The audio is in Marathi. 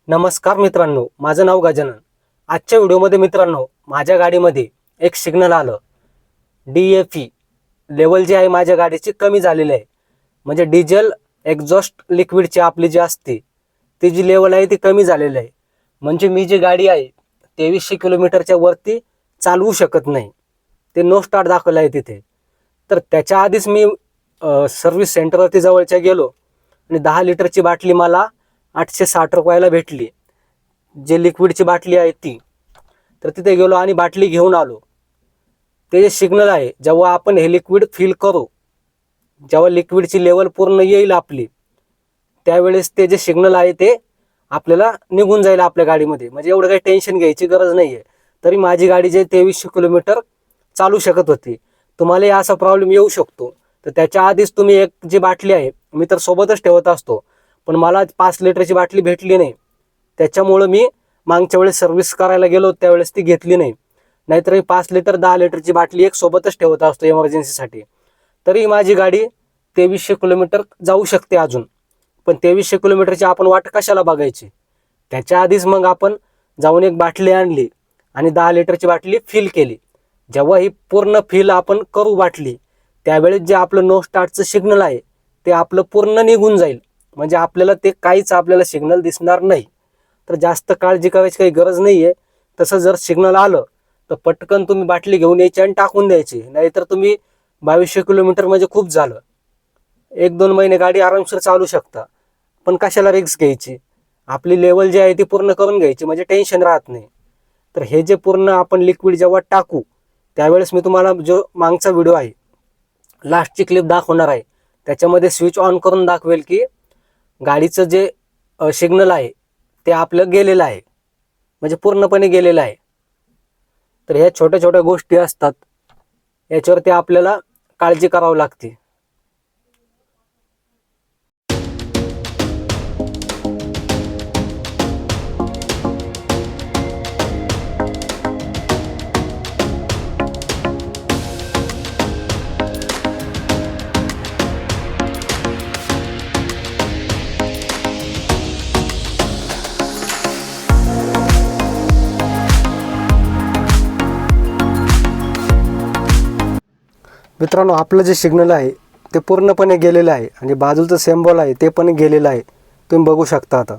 नमस्कार मित्रांनो, माझं नाव गजानन। आजच्या व्हिडिओमध्ये मित्रांनो, माझ्या गाडीमध्ये एक सिग्नल आलं। DFE लेवल जी आहे माझ्या गाडीची कमी झालेली आहे। म्हणजे डिझेल एक्झॉस्ट लिक्विडची आपली जी असते ती जी लेवल आहे ती कमी झालेली आहे। म्हणजे मी जी गाडी आहे 2300 किलोमीटरच्या वरती चालवू शकत नाही, ते नो स्टार्ट दाखवलं आहे तिथे। तर त्याच्या आधीच मी सर्व्हिस सेंटरवरती जवळच्या गेलो आणि 10 लिटरची बाटली मला 860 रुपयाला भेटली, जे लिक्विडची बाटली आहे ती। तर तिथे गेलो आणि बाटली घेऊन आलो। ते जे सिग्नल आहे, जेव्हा आपण हे लिक्विड फिल करू, जेव्हा लिक्विडची लेवल पूर्ण येईल आपली, त्यावेळेस ते जे सिग्नल आहे ते आपल्याला निघून जाईल आपल्या गाडीमध्ये। म्हणजे एवढं काही टेन्शन घ्यायची गरज नाही आहे। तरी माझी गाडी जे 2300 किलोमीटर चालू शकत होती। तुम्हालाही असा प्रॉब्लेम येऊ शकतो। तर त्याच्या आधीच तुम्ही एक जी बाटली आहे, मी तर सोबतच ठेवत असतो, पण मला 5 लिटरची बाटली भेटली नाही, त्याच्यामुळे मी मागच्या वेळेस सर्व्हिस करायला गेलो त्यावेळेस ती घेतली नाही। नाहीतर मी 5 लिटर 10 लिटरची बाटली एक सोबतच ठेवत असतो इमर्जन्सीसाठी। तरी माझी गाडी 2300 किलोमीटर जाऊ शकते अजून। पण 2300 किलोमीटरची आपण वाट कशाला बघायची? त्याच्या आधीच मग आपण जाऊन एक बाटली आणली आणि 10 लिटरची बाटली फिल केली। जेव्हा ही पूर्ण फिल आपण करू बाटली, त्यावेळेस जे आपलं नो स्टार्टचं सिग्नल आहे ते आपलं पूर्ण निघून जाईल। म्हणजे आपल्याला ते काहीच आपल्याला सिग्नल दिसणार नाही। तर जास्त काळजी करायची काही गरज नाही आहे। तसं जर सिग्नल आलं तर पटकन तुम्ही बाटली घेऊन यायची आणि टाकून द्यायची। नाहीतर तुम्ही 2200 किलोमीटर म्हणजे खूप झालं, 1-2 महिने गाडी आरामशीर चालू शकता। पण कशाला रिस्क घ्यायची? आपली लेवल जी आहे ती पूर्ण करून घ्यायची, म्हणजे टेन्शन राहत नाही। तर हे जे पूर्ण आपण लिक्विड जेव्हा टाकू, त्यावेळेस मी तुम्हाला जो मागचा व्हिडिओ आहे लास्टची क्लिप दाखवणार आहे, त्याच्यामध्ये स्विच ऑन करून दाखवेल की गाडीचं जे सिग्नल आहे ते आपलं गेलेलं आहे, म्हणजे पूर्णपणे गेलेलं आहे। तर ह्या छोट्या छोट्या गोष्टी असतात, याच्यावरती आपल्याला काळजी करावी लागते। मित्रांनो, आपलं जे सिग्नल आहे ते पूर्णपणे गेलेलं आहे आणि बाजूचं सिम्बॉल आहे ते पण गेलेलं आहे, तुम्ही बघू शकता आता।